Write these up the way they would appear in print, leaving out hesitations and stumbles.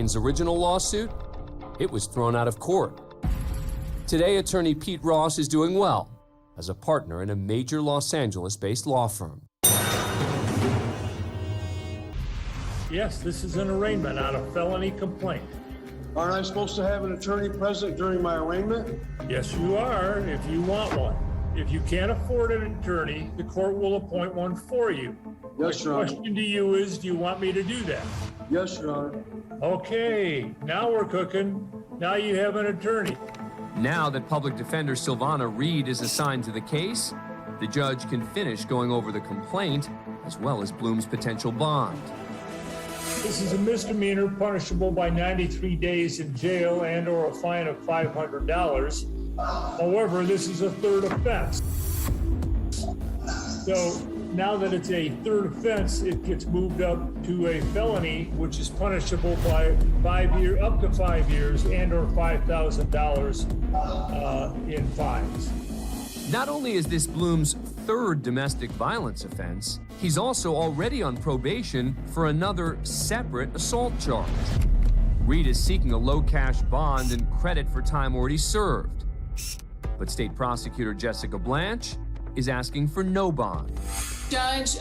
Wayne's original lawsuit, it was thrown out of court. Today, attorney Pete Ross is doing well as a partner in a major Los Angeles-based law firm. Yes, this is an arraignment on a felony complaint. Aren't I supposed to have an attorney present during my arraignment? Yes, you are, if you want one. If you can't afford an attorney, the court will appoint one for you. Yes, Your Honor. The question to you is, do you want me to do that? Yes, Your Honor. Okay, now we're cooking. Now you have an attorney. Now that public defender Sylvana Reed is assigned to the case, the judge can finish going over the complaint as well as Bloom's potential bond. This is a misdemeanor punishable by 93 days in jail and/or a fine of $500. However, this is a third offense. So now that it's a third offense, it gets moved up to a felony, which is punishable by up to 5 years and/or $5,000 in fines. Not only is this Bloom's third domestic violence offense, he's also already on probation for another separate assault charge. Reed is seeking a low-cash bond and credit for time already served. But State Prosecutor Jessica Blanche is asking for no bond. Judge,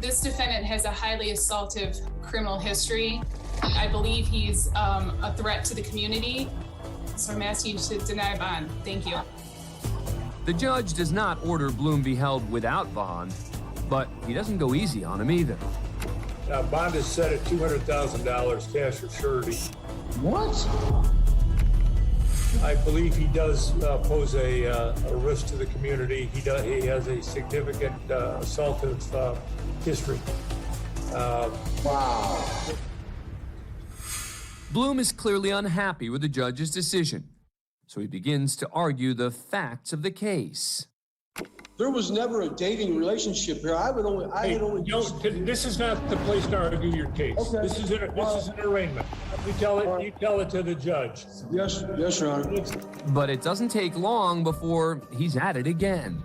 this defendant has a highly assaultive criminal history. I believe he's a threat to the community, so I'm asking you to deny bond. Thank you. The judge does not order Bloom be held without bond, but he doesn't go easy on him either. Now, bond is set at $200,000 cash or surety. What? I believe he does pose a risk to the community. He has a significant assaultive history. Wow. Bloom is clearly unhappy with the judge's decision, so he begins to argue the facts of the case. There was never a dating relationship here. This is not the place to argue your case. Okay. This is an arraignment. You tell it to the judge. Yes, Your Honor. But it doesn't take long before he's at it again.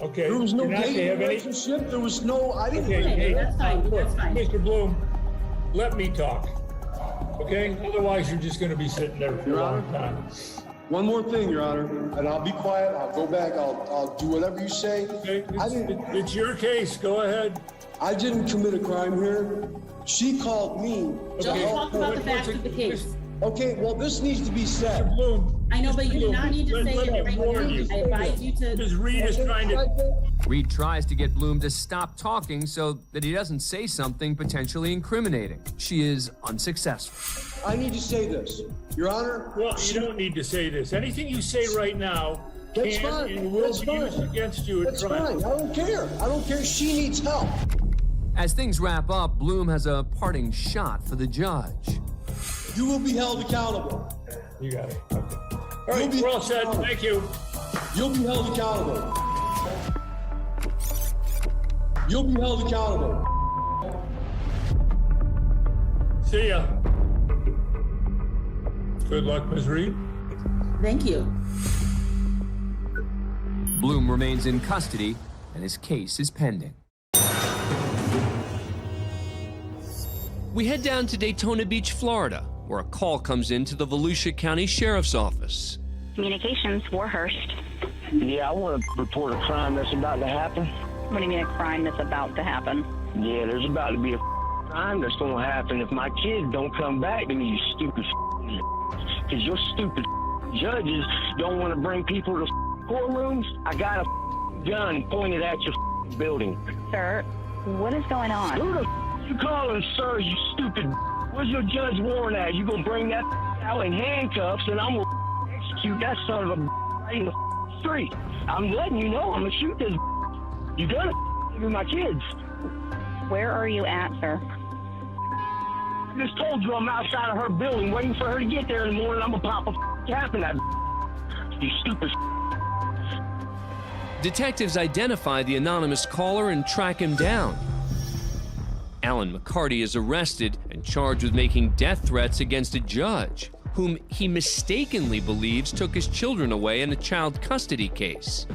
Okay. There was no You're not dating to have any- relationship. There was no. I didn't. Okay, That's fine, look, that's fine. Mr. Bloom, let me talk. Okay? Otherwise, you're just going to be sitting there for a long time. One more thing, Your Honor, and I'll be quiet. I'll go back. I'll do whatever you say. Okay, it's your case. Go ahead. I didn't commit a crime here. She called me. Just talk about the facts of the case. Okay, well, this needs to be said. Mr. Bloom. I know, but you do not need to say it every warn time. you. I advise you to. Ms. Reed is trying to... Reed tries to get Bloom to stop talking so that he doesn't say something potentially incriminating. She is unsuccessful. I need to say this, Your Honor. Well, you don't need to say this. Anything you say right now That's can fine. and will That's be fine. used against you at That's trial. fine. I don't care. I don't care. She needs help. As things wrap up, Bloom has a parting shot for the judge. You will be held accountable. You got it. Okay. All right, You'll be we're all set. accountable. Thank you. You'll be held accountable. You'll be held accountable. See ya. Good luck, Ms. Reed. Thank you. Bloom remains in custody, and his case is pending. We head down to Daytona Beach, Florida, where a call comes in to the Volusia County Sheriff's Office. Communications, Warhurst. Yeah, I want to report a crime that's about to happen. What do you mean a crime that's about to happen? Yeah, there's about to be a crime that's going to happen if my kids don't come back to me, you stupid because your stupid judges don't want to bring people to courtrooms. I got a gun pointed at your building. Sir, what is going on? Who the you calling, sir, you stupid? Where's your judge warrant at? You gonna bring that out in handcuffs and I'm gonna execute that son of a right in the street. I'm letting you know I'm gonna shoot this. You gonna with my kids. Where are you at, sir? I just told you I'm outside of her building waiting for her to get there in the morning. I'm gonna pop a cap in that. You stupid. Detectives identify the anonymous caller and track him down. Alan McCarty is arrested and charged with making death threats against a judge, whom he mistakenly believes took his children away in a child custody case.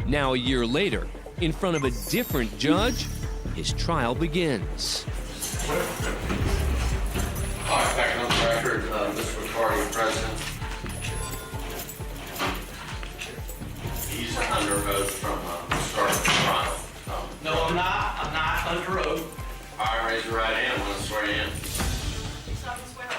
Now, a year later, in front of a different judge, his trial begins. All right, back on the record, Mr. McCarty, President. He's under oath from the start of the trial. No, I'm not. I'm not under oath. All right, raise your right hand. I'm going to swear you in.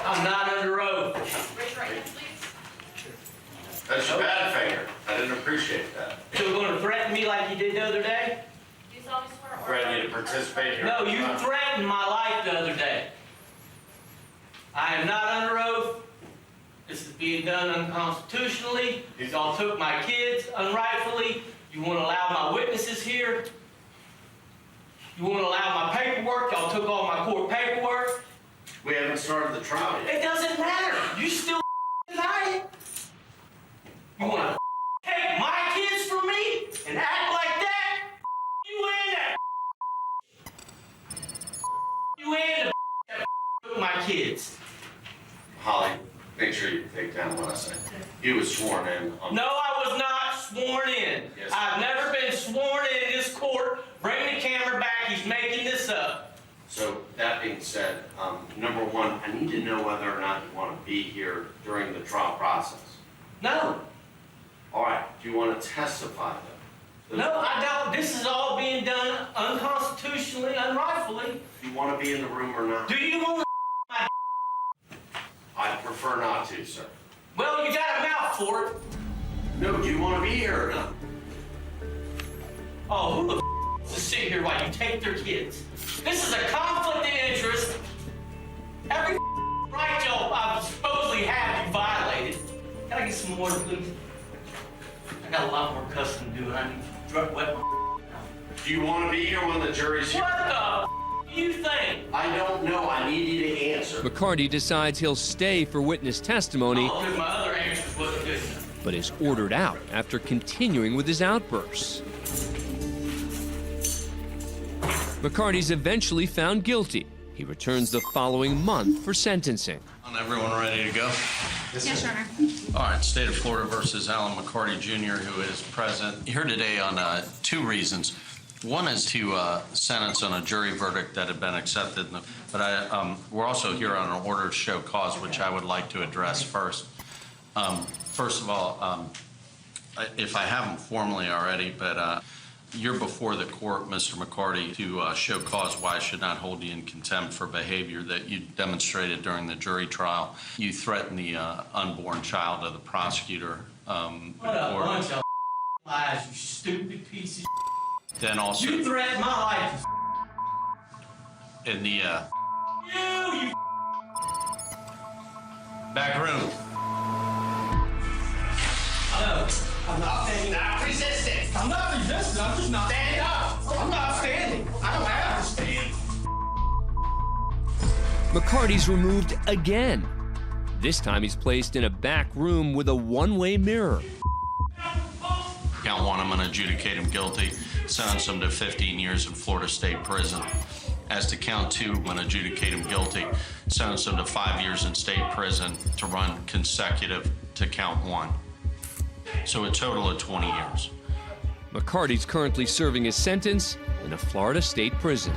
I'm not under oath. Raise your right hand, please. That's your bad finger. I didn't appreciate that. So you're going to threaten me like you did the other day? Do you solemnly swear or Threaten you to participate here? No, you threatened my life the other day. I am not under oath. This is being done unconstitutionally. Y'all took my kids unrightfully. You want to allow my witnesses here? You want to allow my paperwork? Y'all took all my court paperwork. We haven't started the trial yet. It doesn't matter. You still deny it. You want to take my kids from me and act like that? You in that? You in the took my kids? Holly, make sure you take down what I say. He was sworn in. No, I was not sworn in. Yes, I've never been sworn in this court. Bring the camera back. He's making this up. So that being said, number one, I need to know whether or not you want to be here during the trial process. No. All right. Do you want to testify though? No, I don't. This is all being done unconstitutionally, unrightfully. Do you want to be in the room or not? Do you want to my I prefer not to, sir. Well, you got a mouth for it. No, do you want to be here or not? Oh, who the wants to sit here while you take their kids? This is a conflict of interest. Every right y'all I supposedly have you violated. Can I get some more, please? I got a lot more cussing to do, and I need to wet my mouth. Do you want to be here when the jury's here? What the do you think? I don't know. I need you to answer. McCarty decides he'll stay for witness testimony, Oh, because my other answers wasn't good enough. but is ordered out after continuing with his outbursts. McCarty's eventually found guilty. He returns the following month for sentencing. Everyone ready to go? Yes, Your Honor. All right, State of Florida versus Alan McCarty Jr., who is present here today on two reasons. One is to sentence on a jury verdict that had been accepted, but we're also here on an order to show cause, which I would like to address first. First of all, if I haven't formally already, but you're before the court, Mr. McCarty, to show cause why I should not hold you in contempt for behavior that you demonstrated during the jury trial. You threatened the unborn child of the prosecutor. What a bunch of lies, you stupid piece of Then also You threatened my life. in the You back room. No, I'm not standing. Not resisting. I'm not resisting. I'm just not standing up. I'm not standing. I don't have to stand. McCarty's removed again. This time he's placed in a back room with a one-way mirror. Count one, I'm going to adjudicate him guilty, sentence him to 15 years in Florida State Prison. As to count two, I'm going to adjudicate him guilty, sentence him to 5 years in state prison to run consecutive to count one. So a total of 20 years. McCarty's currently serving his sentence in a Florida state prison.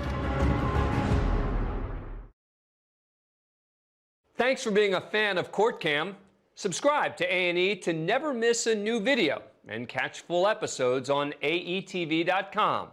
Thanks for being a fan of Court Cam. Subscribe to A&E to never miss a new video and catch full episodes on aetv.com.